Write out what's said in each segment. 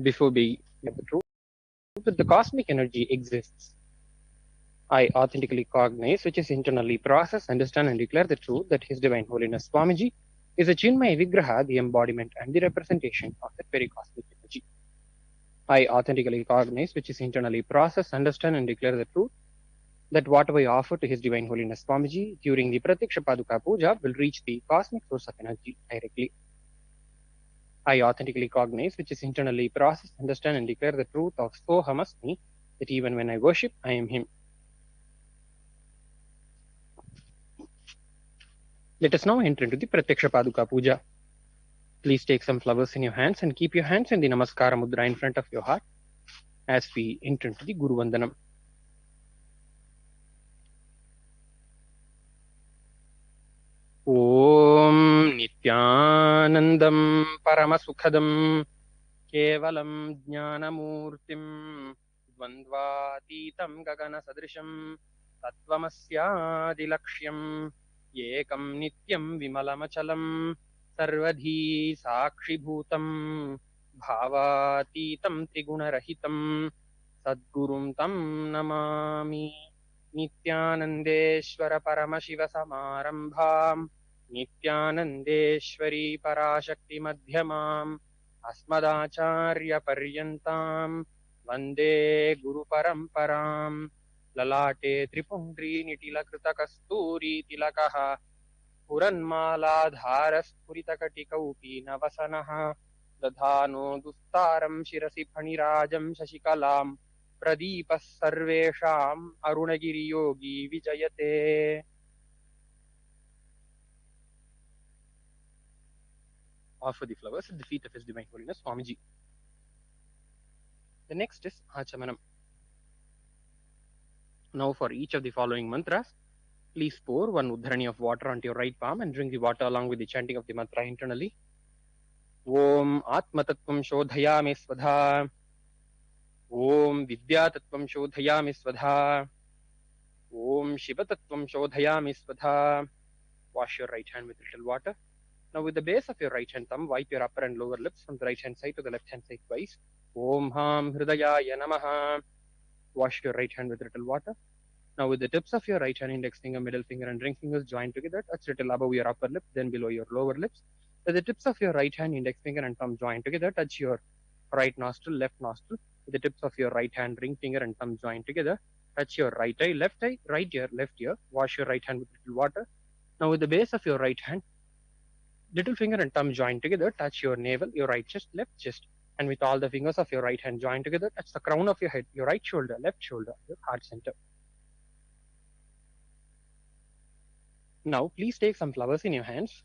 Before being the truth that the cosmic energy exists, I authentically cognize, which is internally process, understand, and declare the truth that His Divine Holiness Swamiji is a Chinmaya Vigraha, the embodiment and the representation of that very cosmic energy. I authentically cognize, which is internally process, understand, and declare the truth that whatever I offer to His Divine Holiness Swamiji during the Pratiksha Paduka Puja will reach the cosmic source of energy directly. I authentically cognize, which is internally process, understand, and declare the truth of Sohamasmi, that even when I worship, I am Him. Let us now enter into the Pratiksha Paduka Puja. Please take some flowers in your hands and keep your hands in the Namaskara Mudra in front of your heart as we enter into the Guru Vandanam. Om Nityanandam Paramasukhadam Kevalam Jnanamurtim Dvandvatitam Gagana Sadrisham Tattvamasyaadilaksham Yekam Nityam Vimalamachalam Sarvadhi Sakshibhutam Bhavatitam Triguణarahitam Sadgurum Tam Namami Nityanandeshwara Paramashiva Samarambham Nityanandeshwari Parashakti Madhyamam Asmadacharya Paryantam Vande Guru Paramparam Lalate Tripundri Nitilakrita Kasturi Tilakaha Puranmala Dharaspuritakatikaupī Navasanaha Dadhano Dustaram Shirasi Phanirajam Shashikalam Pradipas Sarvesham Arunagiri Yogi Vijayate. Offer the flowers at the feet of His Divine Holiness Swamiji. The next is Achamanam. Now for each of the following mantras, please pour one Uddharani of water onto your right palm and drink the water along with the chanting of the mantra internally. Om Atmatattvam Shodhayami Svadha. Om Vidyatattvam Shodhayami Svadha. Om Shivatattvam Shodhayami Svadha. Wash your right hand with little water. Now with the base of your right hand thumb, wipe your upper and lower lips from the right hand side to the left hand side twice. Om Ham Hridayaya Namaha. Wash your right hand with little water. Now with the tips of your right hand, index finger, middle finger and ring fingers joined together, touch little above your upper lip, then below your lower lips. With the tips of your right hand, index finger and thumb joined together, touch your right nostril, left nostril. With the tips of your right hand, ring finger and thumb joined together, touch your right eye, right ear, left ear. Wash your right hand with little water. Now with the base of your right hand, little finger and thumb joined together, touch your navel, your right chest, left chest. And with all the fingers of your right hand joined together, touch the crown of your head, your right shoulder, left shoulder, your heart center. Now, please take some flowers in your hands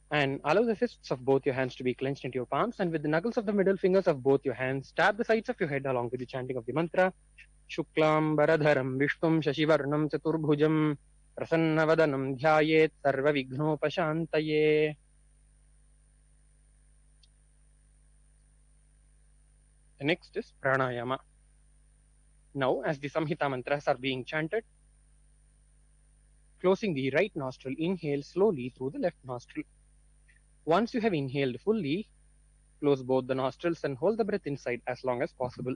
and allow the fists of both your hands to be clenched into your palms, and with the knuckles of the middle fingers of both your hands, tap the sides of your head along with the chanting of the mantra. Shuklam Baradharam Vishtum Shashivarnam Chaturbhujam Prasannavadanam Dhyayet Sarva Vignopashantaye. The next is Pranayama. Now, as the Samhita mantras are being chanted, closing the right nostril, inhale slowly through the left nostril. Once you have inhaled fully, close both the nostrils and hold the breath inside as long as possible.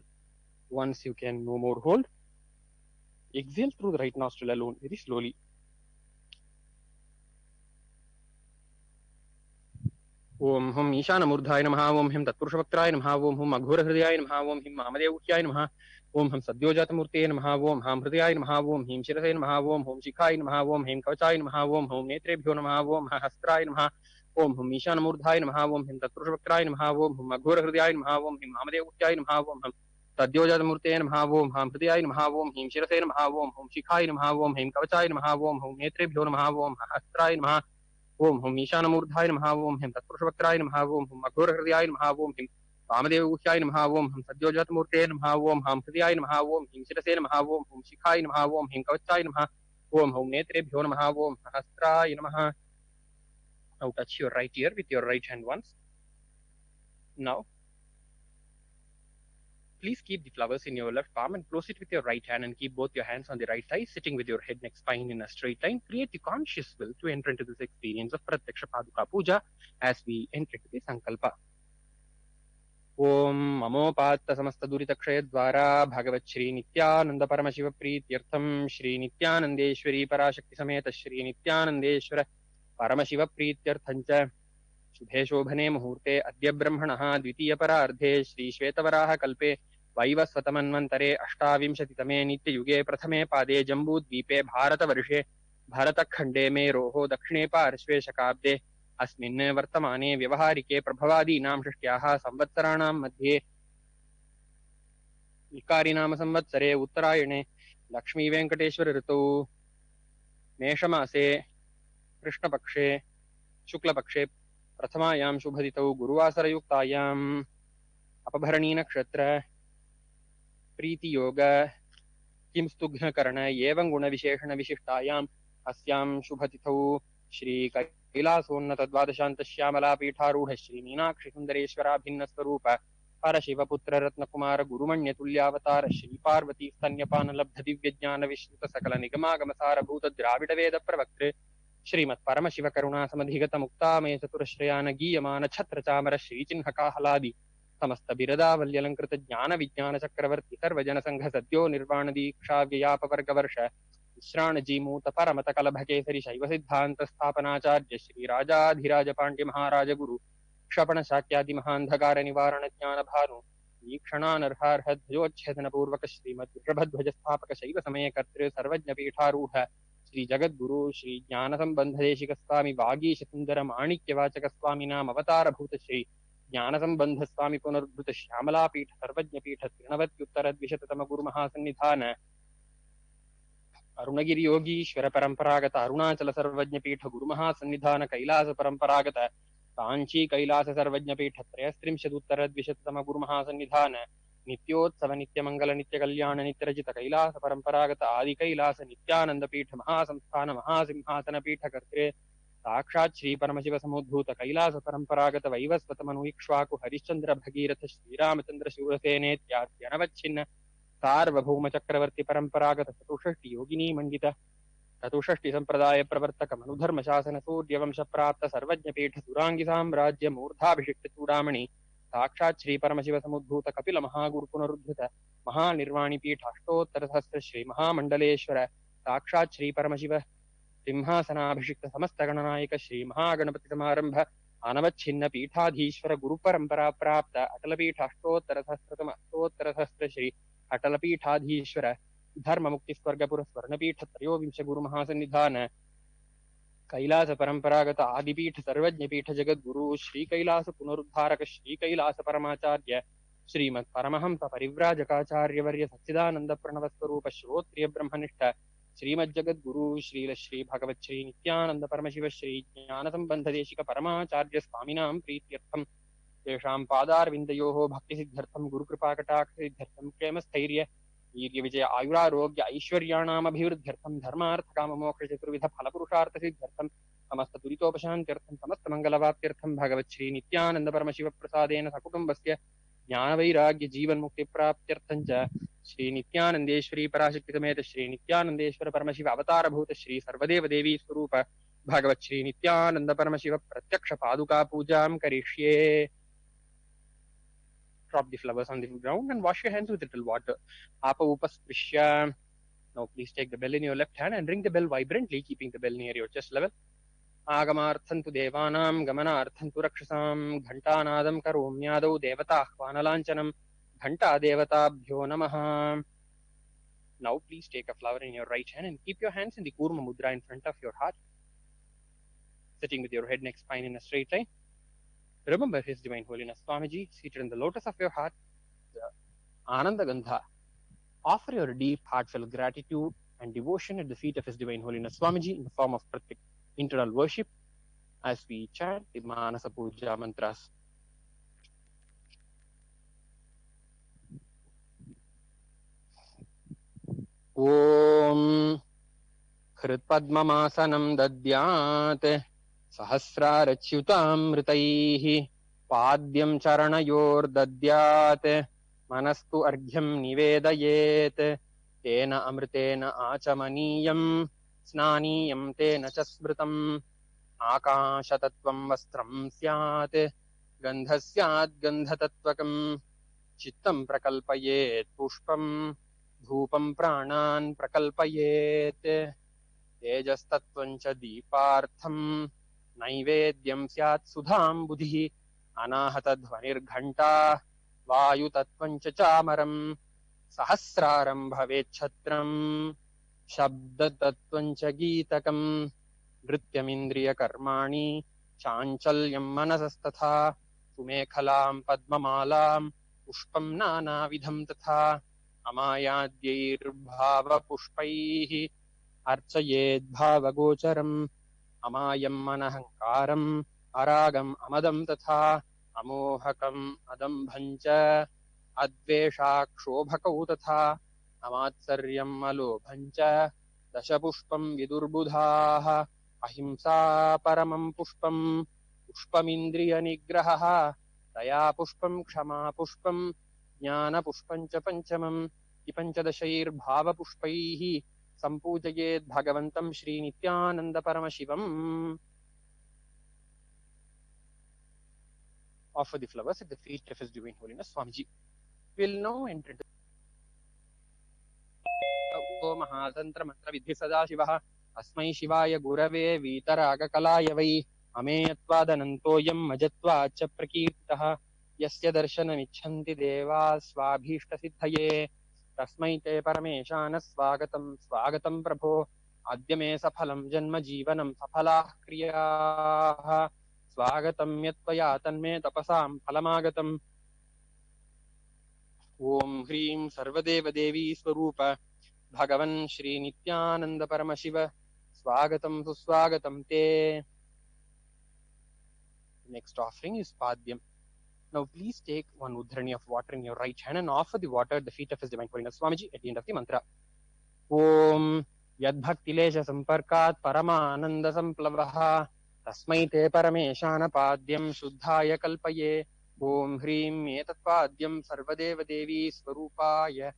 Once you can no more hold, exhale through the right nostril alone very slowly. Om Hum Ishana Murdhaya Namaha, Om Him Tatpurushavakraya Namaha, Om Hum Aghora Hridayaya Namaha, Om Him Mamadevukhyaya Namaha, Om Hum Sadyojata Murteye Namaha, Om Ham Hridayaya Namaha, Om Him Shirasaya Namaha, Om Hum Shikhaya Namaha, Om Him Kavachaya Namaha, Om Hum Netrebhyo Namaha, Om Hastraya Namaha, Om Hum Ishana Murdhaya Namaha, Om Him Tatpurushavakraya Namaha, Om Hum Aghora Hridayaya Namaha, Om Him Mamadevukhyaya Namaha, Om Hum Sadyojata Murteye Namaha, Om Ham Hridayaya Namaha, Om Him Shirasaya Namaha, Om Hum Shikhaya Namaha, Om Him Kavachaya Namaha, Om Hum Netrebhyo Namaha, Om Hastraya Namaha, Om Hum Ishana Murdhaya Namaha, Om Him Tatpurushavakraya Namaha, Om Hum Aghora Hridayaya Namaha, Om Him Vamadevukhyaya Namaha, Om Hum Sadyojata Murteye Namaha, Om Ham Hridayaya Namaha, Om Him Shirasaya Namaha, Om Hum Shikhaya Namaha, Om Him Kavachaya Namaha, Om Hum Netrebhyo Namaha, Om Hastraya Namaha. Now touch your right ear with your right hand once. Now, please keep the flowers in your left palm and close it with your right hand and keep both your hands on the right thigh, sitting with your head, neck, spine in a straight line. Create the conscious will to enter into this experience of Pratyaksha Paduka Puja as we enter into the Sankalpa. ओम ममोपात्त समस्त दुरितक्षय द्वारा भगवत श्री नित्यानंद परम शिव प्रीत्यर्थम श्री नित्यानंदेश्वरी पराशक्ति समेत श्री नित्यानंदेश्वर परम शिव प्रीत्यर्थं च शुभे शोभने मुहूर्ते अद्य ब्रह्मणः द्वितीय परार्धे श्री श्वेतवराह कल्पे वैवस्वतमन्वन्तरे अष्टाविंशतितमे नित्ययुगे प्रथमे पादे जम्बूद्वीपे भारतवर्षे भरतखण्डे मेरोः दक्षिणे पार्श्वे शकाब्दे अस्मिन् वर्तमाने व्यवहारिके प्रभवादीनां षष्ट्याः संवत्सराणां मध्ये विकारिनाम संवत्सरे उत्तरायणे लक्ष्मीवेङ्कटेश्वर ऋतौ मेषमासे कृष्णपक्षे शुक्लपक्षे प्रथमायां शुभदितौ गुरुवासरयुक्तायाम् अपभरणी नक्षत्र प्रीतियोग किंस्तुघ्नकर्ण एवं गुणविशेषण विशिष्टायाम् अस्यां शुभतिथौ श्री कैलासोन्नत द्वादशान्तश्यामला पीठारूढ श्री मीनाक्षि सुन्दरेश्वराभिन्न स्वरूप परशिवपुत्र रत्नकुमार गुरुमण्यतुल्यावतार श्री पार्वती स्तन्यपान लब्ध दिव्य ज्ञान विश्रुत सकल निगमागम सारभूत द्राविड वेद प्रवक्त्र श्रीमत् परमशिव करुणा समधिगत मुक्तामय चतुरश्रयान गीयमान छत्र चामर श्रीचिह्नकाहलादि समस्त बिरदावल्यलंकृत ज्ञान विज्ञान चक्रवर्ती सर्वजन संघ सद्यो निर्वाण दीक्षा व्ययापवर्ग वर्ष विश्राण जीमूत परमत कलभ केसरी शैव सिद्धांत स्थापनाचार्य श्री राजाधिराज पांड्य महाराज गुरु क्षपण शाक्यादि महांधकार निवारण ज्ञान भानु वीक्षणानर्हार्ह ध्वजोच्छेदन पूर्वक श्रीमद् स्थापक शैव समय कर्तृ सर्वज्ञ पीठारूढ़ श्री जगद्गुरु श्री ज्ञान संबंध देशिक स्वामी वागीश सुंदर माणिक्य वाचक स्वामी नाम अवतार भूत श्री ज्ञान संबंध स्वामी पुनर्भृत श्यामला पीठ सर्वज्ञ पीठ त्रिनवत्युत्तर द्विशततम गुरु महासन्निधान अरुणगिरि योगीश्वर परंपरागत अरुणाचल सर्वज्ञ पीठ गुरु महासन्निधान कैलास परंपरागत कांची कैलास सर्वज्ञ पीठ त्रयस्त्रिंशदुत्तर द्विशततम गुरु महासन्निधान नित्योत्सव नित्य मंगल नित्य कल्याण नित्यरजित कैलास परंपरागत आदि कैलास नित्यानंद पीठ महासंस्थान महासिंहासन पीठ कर्त्रे साक्षात् श्री परमशिव समुद्भूत कैलास परंपरागत वैवस्वत मनु इक्ष्वाकु हरिश्चंद्र भगीरथ श्रीरामचंद्र शूरसेनेत्याद्यनवच्छिन्न सार्वभौम चक्रवर्ती परंपरागत चतुष्षष्टि योगिनी मंडित चतुष्षष्टि संप्रदाय प्रवर्तक मनुधर्म शासन सूर्यवंश प्राप्त सर्वज्ञ पीठ सुरांगी साम्राज्य मूर्धाभिषिक्त चूड़ामणि साक्षात् श्री परमशिव समुद्भूत कपिल महागुरु पुनरुद्धृत महानिर्वाणी पीठ अष्टोत्तर सहस्र श्री महामंडलेश्वर साक्षात् श्री परमशिव सिंहासनाभिषिक्त समस्त गणनायक श्री महागणपति समारंभ अनवच्छिन्न पीठाधीश्वर गुरु परंपरा प्राप्त अटल पीठ अष्टोत्तर सहस्र श्री अटल पीठाधीश्वर धर्म मुक्ति स्वर्गपुर स्वर्णपीठ त्रयोविंश गुरु महासन्निधान कैलास परंपरागत आदिपीठ सर्वज्ञ पीठ जगत गुरु श्री कैलास पुनरुद्धारक श्री कैलास परमाचार्य श्रीमत् परमहंस परिव्राजकाचार्य वर्य सच्चिदानंद प्रणव स्वरूप श्रोत्रिय ब्रह्मनिष्ठ श्रीमज्जगद गुरु श्री भगवत श्री नित्यानंद परमशिव श्री ज्ञान संबंध देशिक परमाचार्य स्वामिनां प्रीत्यर्थम तेषां पादारविन्दयोः भक्ति सिद्ध्यर्थम गुरु कृपा कटाक्ष सिद्ध्यर्थम प्रेम स्थैर्य वीर्य विजय आयुरारोग्य ऐश्वर्याणामभिवृद्ध्यर्थम धर्मार्थ काम मोक्ष चतुर्विध फलपुरुषार्थ सिद्ध्यर्थम समस्त दुरितोपशान्त्यर्थम समस्त मंगलवाप्त्यर्थम भगवत श्री नित्यानंद परमशिव प्रसादेन सकुटुम्बस्य ज्ञान वैराग्य जीवन मुक्ति प्राप्त्यर्थं च श्री नित्यानंदेश्वरी पराशक्ति समेत श्री नित्यानंदेश्वर परमशिव अवतार भूत श्री सर्वदेव देवी स्वरूप भगवत श्री नित्यानंद परमशिव प्रत्यक्ष पादुका पूजां करिष्ये. Drop the flowers on the ground and wash your hands with little water. Apa upasprishya. Now please take the bell in your left hand and ring the bell vibrantly, keeping the bell near your chest level. Agamarthantu devanam gamanarthantu rakshasam ghantanadam karomyadau devatahvanalanchanam ghanta devatabhyo namaha. Now please take a flower in your right hand and keep your hands in the Kurma Mudra in front of your heart, sitting with your head, neck, spine in a straight line. Remember His Divine Holiness Swamiji seated in the lotus of your heart, the Ananda Gandha. Offer your deep, heartfelt gratitude and devotion at the feet of His Divine Holiness Swamiji in the form of perfect internal worship as we chant the Manasa Puja mantras. Om Hritpadmamasanam Dadyat सहस्रारच्युतामृतैः पाद्यं चरणयोर्दद्यात् मनस्तु अर्घ्यं निवेदयेत् तेन अमृतेन आचमनीयं स्नानीयं तेन च स्मृतम् आकाशतत्त्वं वस्त्रं स्यात् गन्धस्याद्गन्धतत्त्वकम् चित्तं प्रकल्पयेत् पुष्पं धूपं प्राणान् प्रकल्पयेत् तेजस्तत्त्वं च दीपार्थं नैवेद्यं स्यात् सुधां बुधिः अनाहतध्वनिर्घण्टा वायुतत्त्वं च चामरम् सहस्रारं भवेच्छत्रम् शब्दतत्त्वं च गीतकम् नृत्यमिन्द्रियकर्माणि चाञ्चल्यं मनसस्तथा सुमेखलां पद्ममालां पुष्पं नानाविधं तथा अमायाद्यैर्भावपुष्पैः अर्चयेद्भावगोचरम् अमायम् अनहङ्कारम् अरागम् अमदं तथा अमोहकम् अदम्भम् च अद्वेषाक्षोभकौ तथा अमात्सर्यम् अलोभम् च दशपुष्पम् विदुर्बुधाः अहिंसा परमम् पुष्पम् पुष्पमिन्द्रियनिग्रहः दया पुष्पम् क्षमा पुष्पम् ज्ञानपुष्पम् च पञ्चमम् हि पञ्चदशैर्भावपुष्पैः सम्पूजयेत् भगवन्तं श्रीनित्यानन्दपरमशिवम्. Offer the flowers at the feet of His Divine Holiness Swamiji. Will now enter into महातंत्र मंत्र विधि सदा शिवः अस्मै शिवाय गुरवे वीतरागकलाय वै अमेयत्वादनन्तोऽयं मजत्वाच्च प्रकीर्तितः यस्य दर्शनमिच्छन्ति देवाः स्वाभीष्टसिद्धये तस्मै ते परमेशानः स्वागतं स्वागतं प्रभो अद्य मे सफलं जन्म जीवनं सफलाः क्रियाः स्वागतं यत्त्वया तन्मे तपसां फलमागतम् ओम ह्रीं सर्वदेवदेवी स्वरूप भगवन् श्री नित्यानंद परमशिव स्वागतं सुस्वागतं ते. Next offering is Padyam. Now please take one udhrani of water in your right hand and offer the water at the feet of His Divine Holiness Swamiji at the end of the mantra. Om Yadbhaktilesha Samparkat Paramananda Samplavaha Tasmai Te Parameshana Padyam Shuddhaya Kalpaye. Om Hrim Etatpadyam Sarvadeva Devi Swarupaya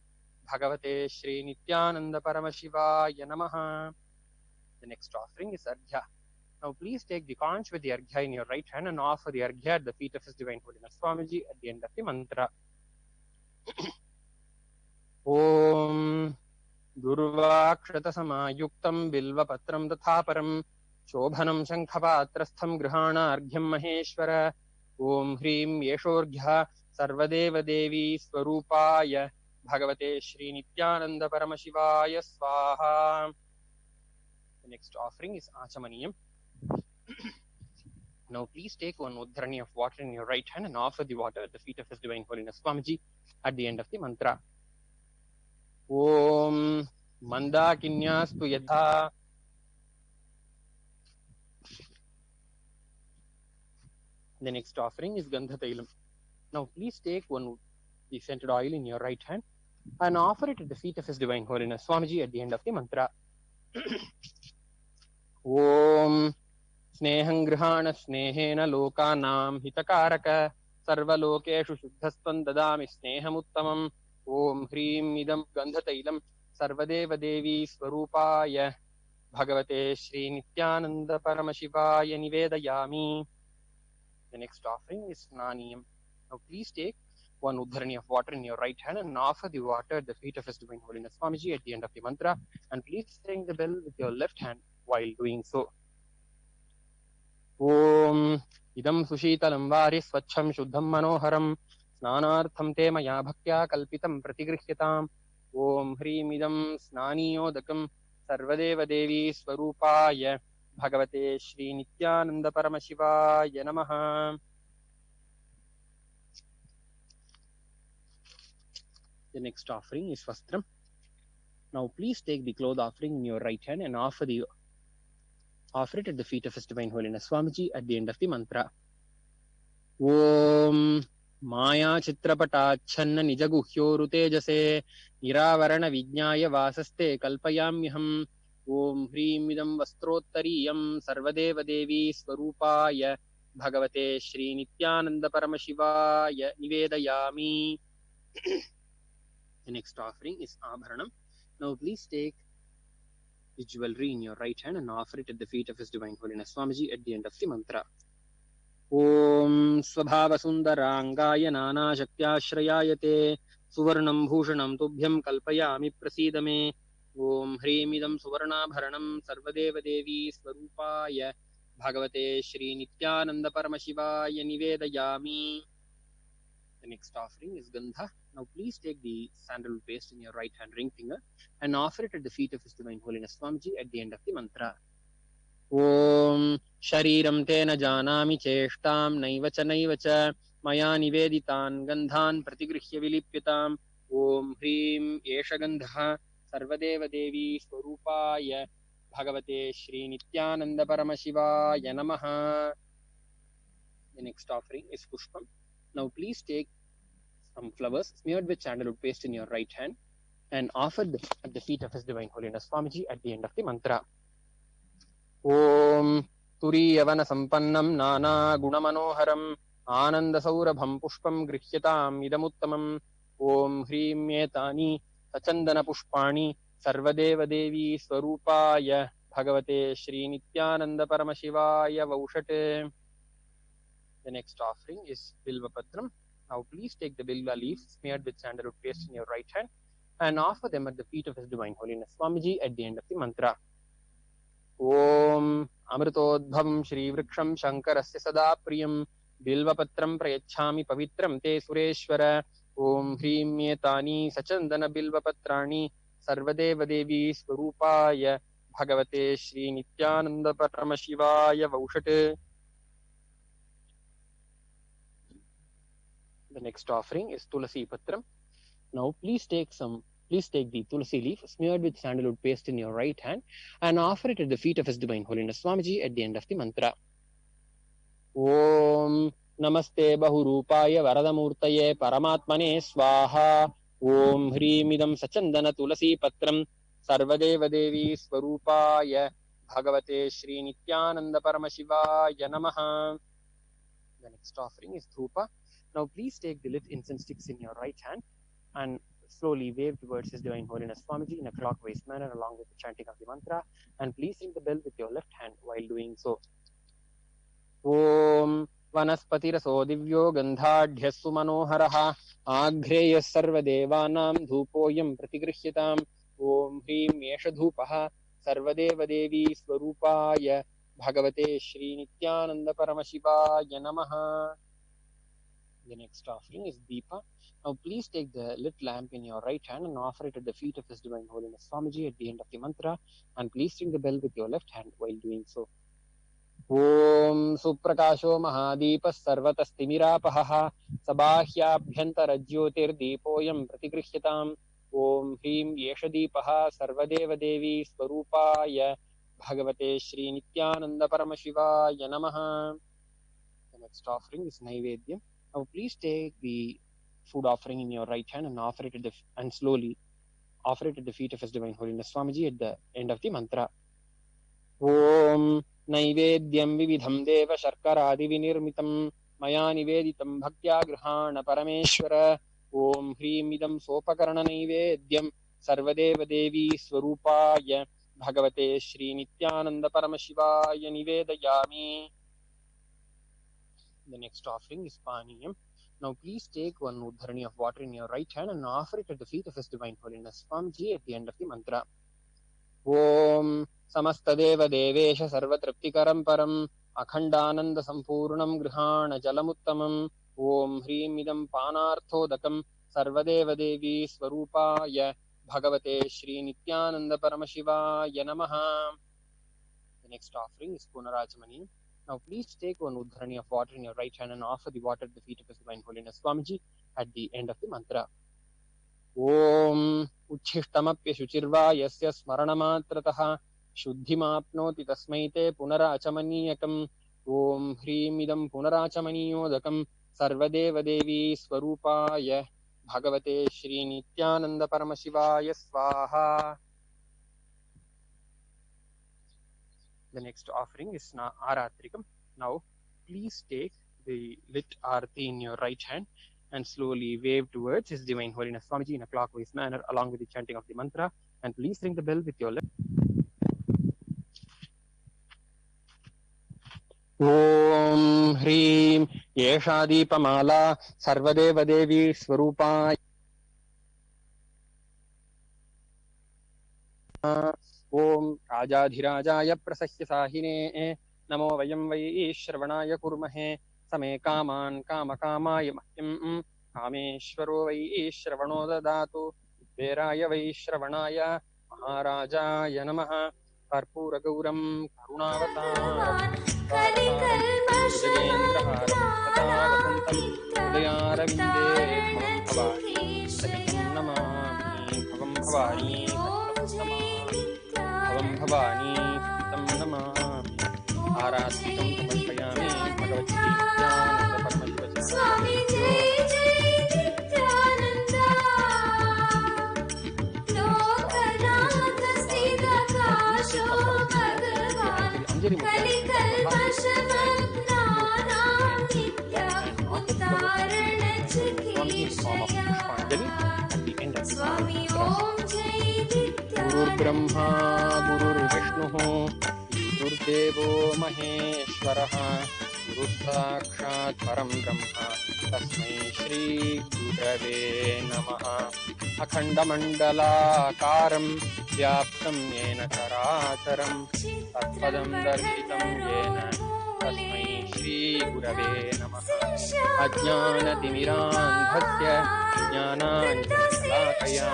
Bhagavate Shri Nityananda Paramashivaya Namaha. The next offering is Arghya. Now please take the conch with the Arghya in your right hand and offer the Arghya at the feet of His Divine Holiness Swamiji at the end of the mantra. Om Durvakshatasamayuktam Bilvapatram Tathaparam Shobhanam Shankhapatrastham Grihana Arghyam Maheshwara. Om Hrim Yeshorghya Sarvadeva Devi Swarupaya Bhagavate Shri Nityananda Paramashivaya Swaha. The next offering is Achamaniyam. Now please take one udhrani of water in your right hand and offer the water at the feet of His Divine Holiness Swamiji at the end of the mantra. Om Mandakinyastu Yadha. The next offering is Gandhatailam. Now please take one the scented oil in your right hand and offer it at the feet of His Divine Holiness Swamiji at the end of the mantra. Om Sneham Grihana Snehena Lokanam Hitakaraka Sarvalokeshu Shuddhastvam Dadami Snehamuttamam. Om Hrim Idam Gandhatailam Sarvadeva Devi Swarupaya Bhagavate Shri Nityananda Paramashivaya Nivedayami. The next offering is Naniyam. Now please take one udhrani of water in your right hand and offer the water at the feet of His Divine Holiness Swamiji at the end of the mantra, and please ring the bell with your left hand while doing so. Om Idam Sushitalam Vari Swachham Shuddham Manoharam Snanartham Te Maya Bhaktya Kalpitam Pratigrihyatam. Om Hrim Idam Snaniyodakam Sarvadeva Devi Swarupaya Bhagavate Shri Nityananda Paramashivaya Namaha. The next offering is Vastram. Now please take the cloth offering in your right hand and offer it at the feet of His Divine Holiness Swamiji at the end of the mantra. Om Maya Chitrapatachanna Nijaguhyoru Tejase Niravarana Vijnaya Vasaste Kalpayamyaham. Om Hrim Idam Vastrottariyam Sarvadeva Devi Swarupaya Bhagavate Shri Nityananda Paramashivaya Nivedayami. The next offering is Abharanam. Now please take the jewelry in your right hand and offer it at the feet of His Divine Holiness Swamiji at the end of the mantra. ॐ स्वभावसुन्दराङ्गाय नानाशक्त्याश्रयायते सुवर्णं भूषणं तुभ्यं कल्पयामि प्रसीद मे। ॐ ह्रीमिदं सुवर्णाभरणं सर्वदेवदेवी स्वरूपाय भगवते श्रीनित्यानन्दपरमशिवाय निवेदयामि। The next offering is Gandha. Now please take the sandalwood paste in your right hand ring finger and offer it at the feet of His Divine Holiness Swamiji at the end of the mantra. ॐ शरीरं तेन जानामि चेष्टां नैव च मया निवेदितान् गन्धान् प्रतिगृह्य विलिप्यताम्। ॐ ह्रीं एष गन्धः सर्वदेवदेवी स्वरूपाय भगवते श्रीनित्यानन्दपरमशिवाय नमः। The next offering is Pushpam. Now please take some flowers smeared with sandalwood paste in your right hand and offer them at the feet of His Divine Holiness Swamiji at the end of the mantra. ॐ तुरीयवनसम्पन्नं नानागुणमनोहरम् आनन्दसौरभं पुष्पं गृह्यताम् इदमुत्तमम्। ॐ ह्रीं एतानि सचन्दनपुष्पाणि सर्वदेवदेवी स्वरूपाय भगवते श्रीनित्यानन्दपरमशिवाय वौषटे। The next offering is Bilvapatram. Now please take the Bilva leaves smeared with sandalwood paste in your right hand and offer them at the feet of His Divine Holiness Swamiji at the end of the mantra. ॐ अमृतोद्भवं श्रीवृक्षं शङ्करस्य सदा प्रियं बिल्वपत्रं प्रयच्छामि पवित्रं ते सुरेश्वर। ॐ ह्रीं एतानि सचन्दनबिल्वपत्राणि सर्वदेवदेवी स्वरूपाय भगवते श्रीनित्यानन्दपरमशिवाय वौषटे। The next offering is Tulasi Patram. Now please take the Tulasi leaf smeared with sandalwood paste in your right hand and offer it at the feet of His Divine Holiness Swamiji at the end of the mantra. Om Namaste Bahurupaya Varadamurtaye Paramatmane Swaha. Om Hrimidam Sachandana Tulasi Patram Sarvadeva Devi Swarupaya Bhagavate Shri Nityananda Paramashivaya Namaha. The next offering is Dhupa. Now please take the lit incense sticks in your right hand and slowly wave towards His Divine Holiness Swamiji in a clockwise manner along with the chanting of the mantra, and please ring the bell with your left hand while doing so. Om Vanaspatiraso Divyo Gandhadhyassu Manoharaha Aghreyas Sarvadevanam Dhupoyam Pratigrihyatam. Om Hrim Yesha Dhupaha Sarvadeva Devi Swarupaya Bhagavate Shri Nityananda Paramashivaya Namaha. The next offering is Deepa. Now please take the lit lamp in your right hand and offer it at the feet of His Divine Holiness Swamiji at the end of the mantra, and please ring the bell with your left hand while doing so. Om Suprakasho Mahadipah Sarvatastimiراपहः Sabāhyābhyantara-jyotir-dīpoyam Pratigrihyatam. Om Hrim Yesha-dīpah Sarvadeva-devi Swarupāya Bhagavate Shri Nityananda Paramashivaya Namaha. The next offering is Naivedyam. Now please take the food offering in your right hand and offer it and slowly offer it at the feet of His Divine Holiness Swamiji at the end of the mantra. Om Naivedyam Vividham Deva Sharkaradi Vinirmitam Maya Niveditam Bhaktya Grihana Parameshwara. Om Hrim Idam Sopakarana Naivedyam Sarvadeva Devi Swarupaya Bhagavate Shri Nityananda Paramashivaya Nivedayami. The next offering is Paniyam. Now please take one Uddharani of water in your right hand and offer it at the feet of His Divine Holiness Swamiji at the end of the mantra. Om Samastadeva Devesha Sarvatraptikaram Param Akhandananda Sampurnam Grihana Jalamuttamam. Om Hrim Idam Panarthodakam Sarvadeva Devi Swarupaya Bhagavate Shri Nityananda Paramashivaya Namaha. The next offering is Punarachamani. Now please take one Uddharani of water in your right hand and offer the water at the feet of His Divine Holiness Swamiji at the end of the mantra. Om Uchishtamapya Shuchirva Yasya Smaranamatratah Shuddhimapnoti Tasmaite Punarachamaniyakam. Om Hrim Idam Punarachamaniyodakam Sarvadeva Devi Swarupaya Bhagavate Shri Nityananda Paramashivaya Swaha. The next offering is Aratrikam. Now please take the lit arati in your right hand and slowly wave towards His Divine Holiness Swamiji in a clockwise manner along with the chanting of the mantra, and please ring the bell with your left. ॐ ह्रीं एषा दीपमाला सर्वदेवदेवी स्वरूपा ॐ राजाधिराजाय प्रसह्य साहिने नमो वयं वै श्रवणाय कुर्महे समे कामान् कामकामाय मह्यं कामेश्वरो वै श्रवणो ददातु वेराय वै श्रवणाय महाराजाय नमः कर्पूरगौरं करुणावतारं भुजगेन्द्रहारं सदा वसन्तं हृदयारविन्दे भवं भवानी सहितं नमामि भवं भवानी भवं भवानी सहितं नमामि आराधितं समर्पयामि स्वामी जय जय नित्यानंद लोकनाथ स्थिरकाशो भगवान् कलिकल्पशमग्नानां नित्य उद्धारण चिकीर्षया स्वामी ओम जय नित्यानंद गुरुर्ब्रह्मा गुरुर्विष्णुः गुरुर्देवो महेश्वरः गुरुसाक्षात् परं ब्रह्म तस्मै श्री गुरवे नमः अखण्डमण्डलाकारं व्याप्तं येन चराचरं तत्पदं दर्शितं येन तस्मै श्री गुरवे नमः अज्ञानतिमिरान्धस्य ज्ञानाञ्जनशलाकया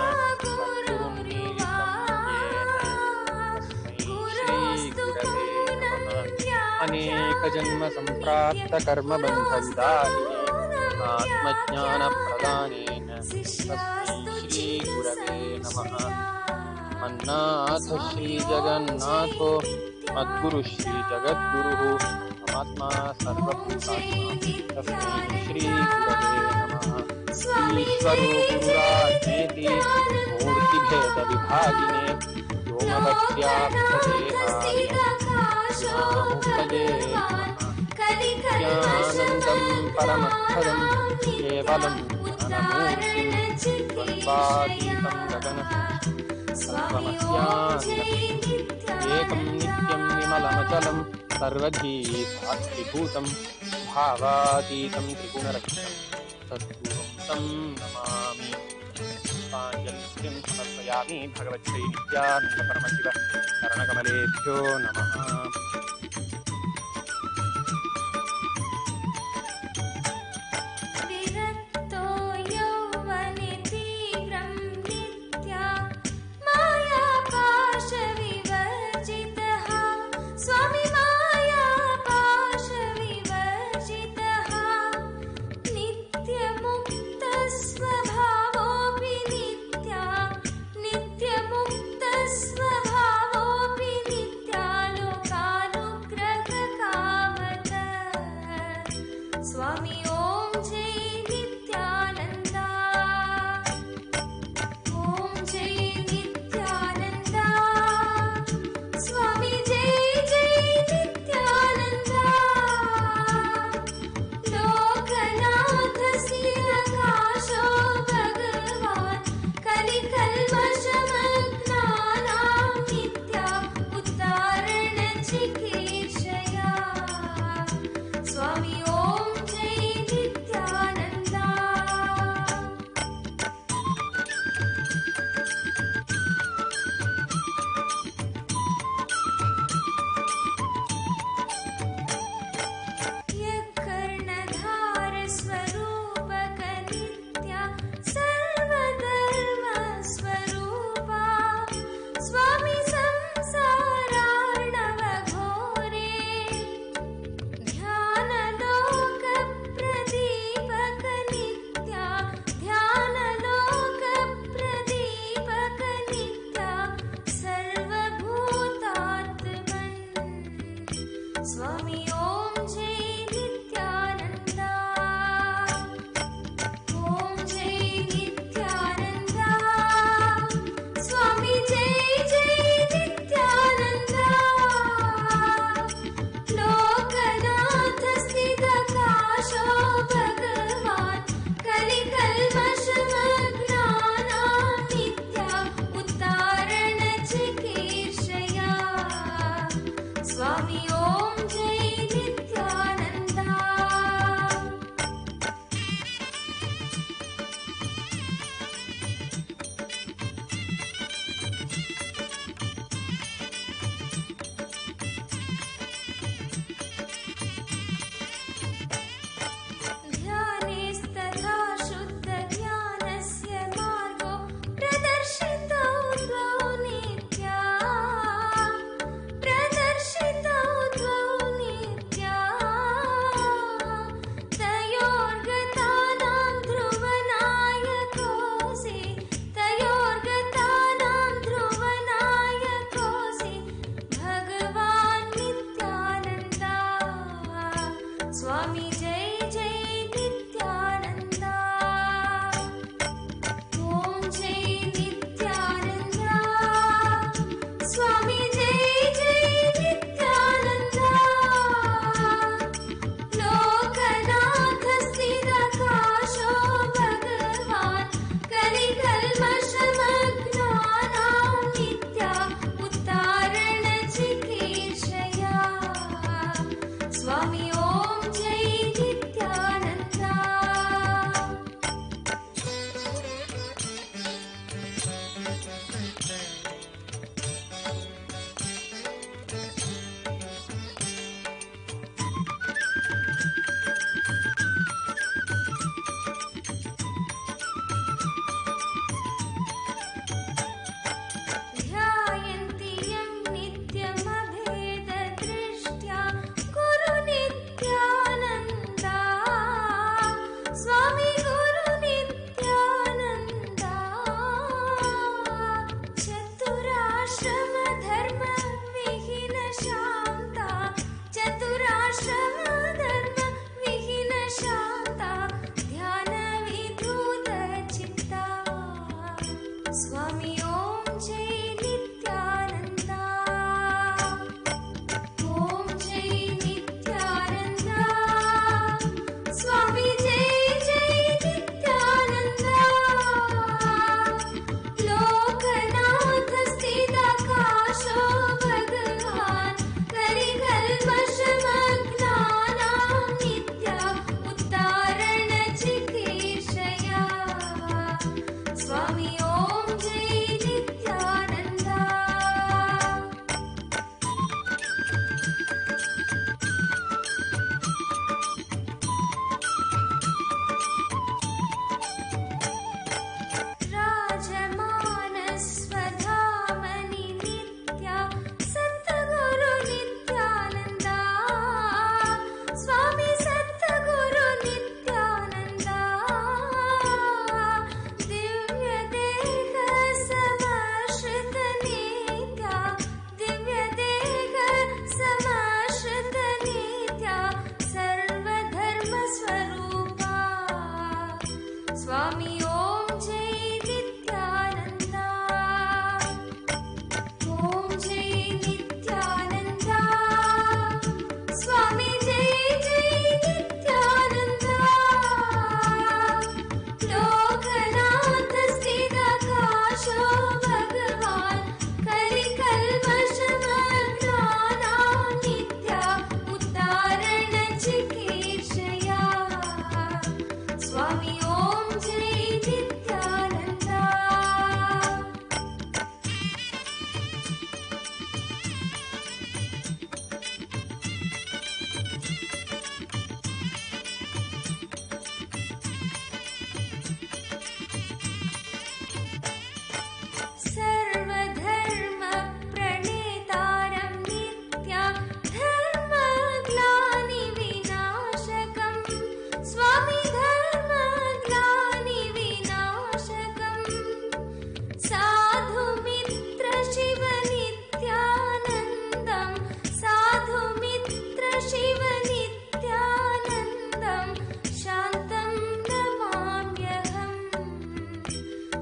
अनेकजन्म सम्प्राप्त कर्मबन्धविदाहिने आत्मज्ञानप्रदानेन तस्मै श्रीगुरवे नमः मन्नाथ श्रीजगन्नाथो मद्गुरुः श्रीजगद्गुरुः परमात्मा सर्वभूतात्मा तस्मै श्रीगुरवे नमः ईश्वरो गुरुरात्मेति मूर्तिभेदविभागिने व्योमवत्याप्तदेहाय ज्ञानन्दं परमपदं केवलं ज्ञानमूर्तिं द्वन्द्वातीतं गगनसदृशं एकं नित्यं विमलमचलं सर्वधी साक्षिभूतं भावातीतं त्रिगुणरक्षं सद्गुरुं तं नमामि पुष्पाञ्जलिं समर्पयामि भगवत्यै नित्यानन्द परमशिव चरणकमलेभ्यो नमः विरक्तो यौवने तीव्रं नित्या मायापाशविवर्जितः स्वामी मायापाशविवर्जितः नित्यमुक्तस्वभावोऽपि नित्यमुक्तस्वभावोऽपि नित्यालोकान्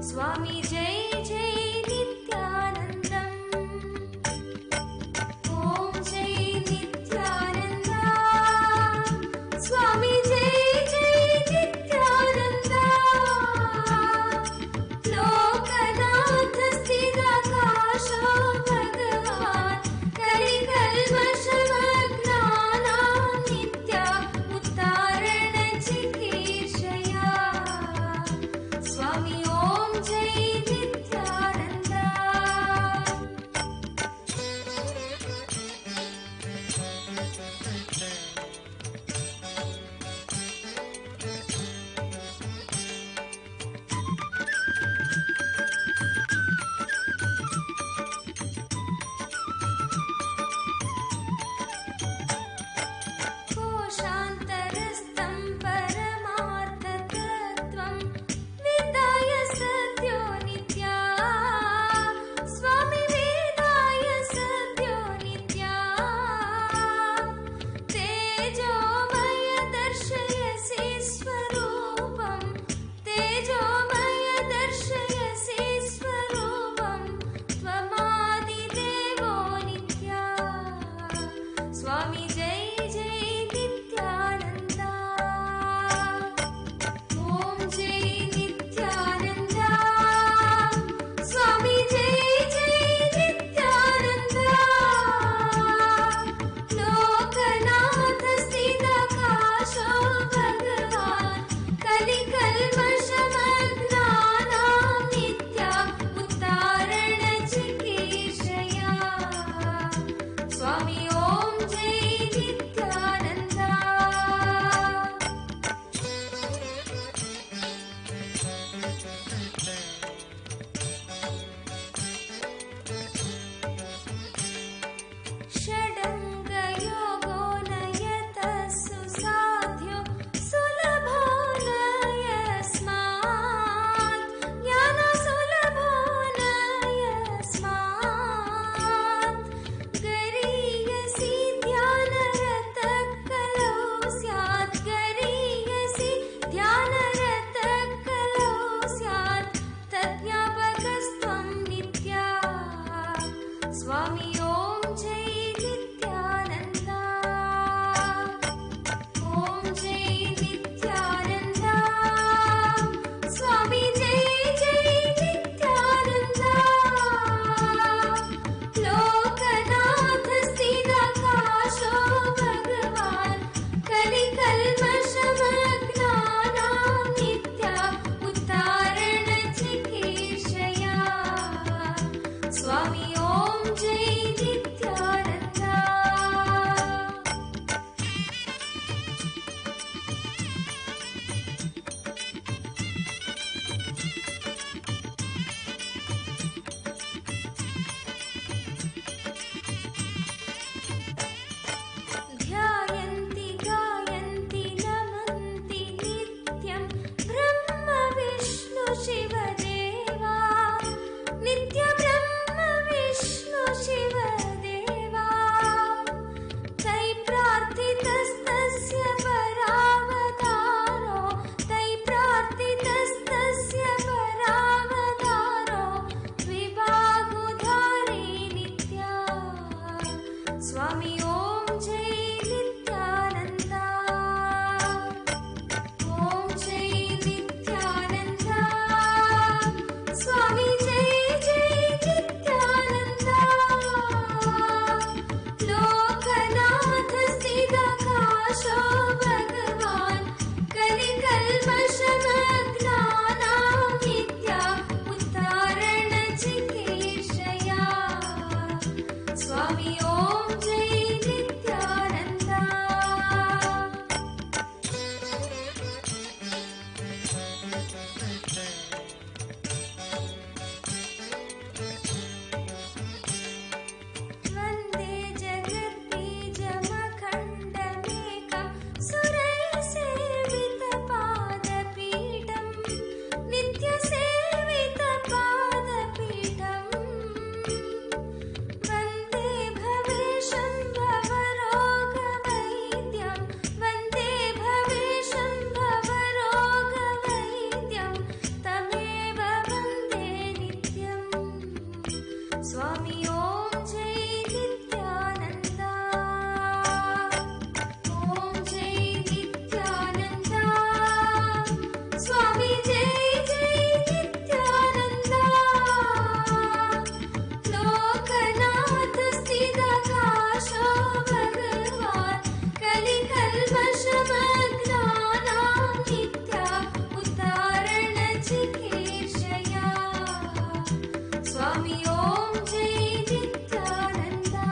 स्वामी जय जय नित्यानन्दम् ॐ जय नित्यानन्द स्वामी जय जय नित्यानन्द लोकनाथ स्थिराकाश भगवान् कलिकल्मषमग्नानां नित्या उत्तारण चिकीर्षया स्वामी ॐ जय नित्यानन्द स्वामी ॐ जय नित्यानन्दा ॐ जय नित्यानन्दा स्वामी जय जय नित्यानन्दा लोकनाथ स्थितकाशो भगवान् कलिकल्मषमग्नानां नित्या उद्धारणचिकीर्षया स्वामी ॐ जय नित्यानन्दा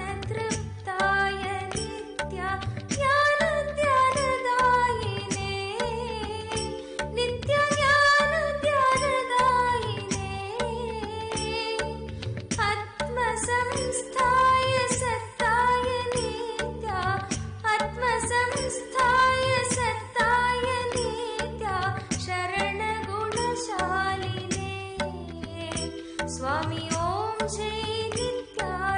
ज्ञानध्यानतृप्ताय नित्या ज्ञानध्यानदायिने नित्य ज्ञानध्यानदायिने आत्मसंस्थाय सत्ताय नित्या आत्मसंस्थाय सत्ताय नित्या शरणगुणशालिने स्वामी ॐ जय नित्यानन्दा